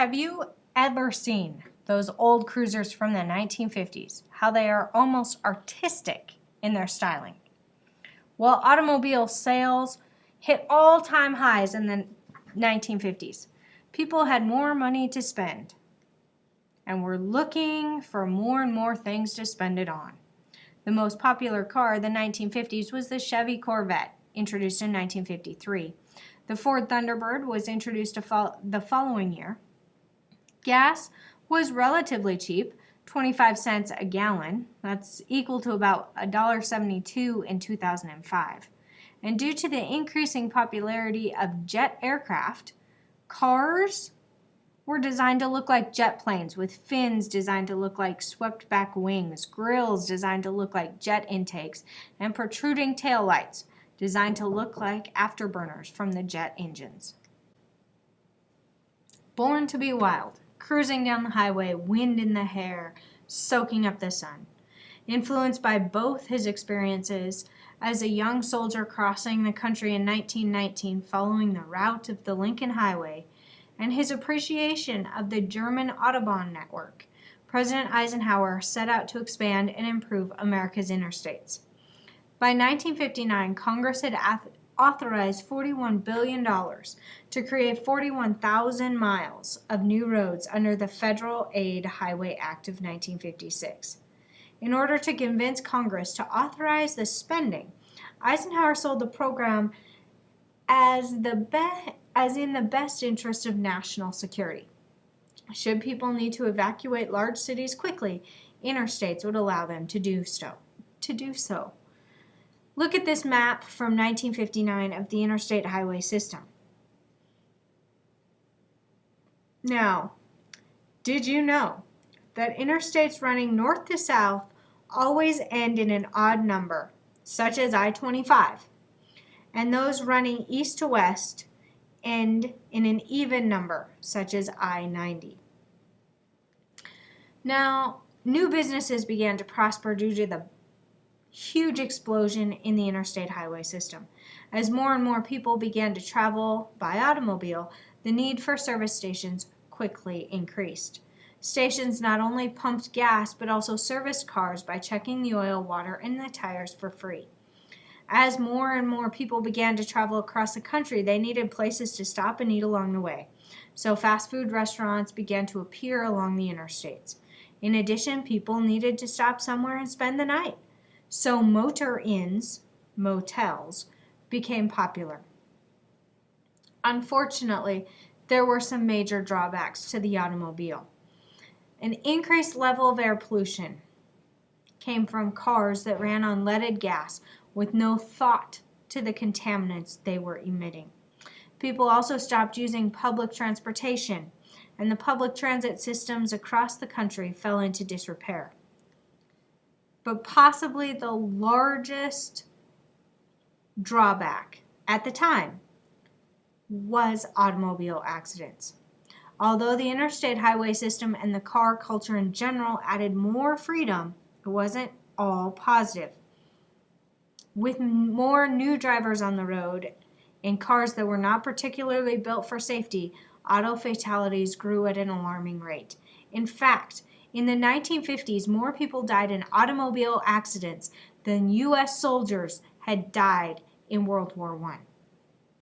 Have you ever seen those old cruisers from the 1950s? How they are almost artistic in their styling. Well, automobile sales hit all-time highs in the 1950s. People had more money to spend and were looking for more and more things to spend it on. The most popular car of the 1950s was the Chevy Corvette, introduced in 1953. The Ford Thunderbird was introduced the following year. Gas was relatively cheap, 25 cents a gallon. That's equal to about $1.72 in 2005. And due to the increasing popularity of jet aircraft, cars were designed to look like jet planes, with fins designed to look like swept back wings, grills designed to look like jet intakes, and protruding taillights designed to look like afterburners from the jet engines. Born to be wild, cruising down the highway, wind in the hair, soaking up the sun. Influenced by both his experiences as a young soldier crossing the country in 1919 following the route of the Lincoln Highway, and his appreciation of the German Autobahn network, President Eisenhower set out to expand and improve America's interstates. By 1959, Congress had authorized $41 billion to create 41,000 miles of new roads under the Federal Aid Highway Act of 1956. In order to convince Congress to authorize the spending, Eisenhower sold the program as in the best interest of national security. Should people need to evacuate large cities quickly, interstates would allow them to do so. Look at this map from 1959 of the interstate highway system. Now, did you know that interstates running north to south always end in an odd number, such as I-25, and those running east to west end in an even number, such as I-90? Now, new businesses began to prosper due to the huge explosion in the interstate highway system. As more and more people began to travel by automobile, the need for service stations quickly increased. Stations not only pumped gas, but also serviced cars by checking the oil, water, and the tires for free. As more and more people began to travel across the country, they needed places to stop and eat along the way. So fast food restaurants began to appear along the interstates. In addition, people needed to stop somewhere and spend the night. So motor inns, motels, became popular. Unfortunately, there were some major drawbacks to the automobile. An increased level of air pollution came from cars that ran on leaded gas with no thought to the contaminants they were emitting. People also stopped using public transportation, and the public transit systems across the country fell into disrepair. But possibly the largest drawback at the time was automobile accidents. Although the interstate highway system and the car culture in general added more freedom, it wasn't all positive. With more new drivers on the road and cars that were not particularly built for safety, auto fatalities grew at an alarming rate. In fact, in the 1950s, more people died in automobile accidents than U.S. soldiers had died in World War I.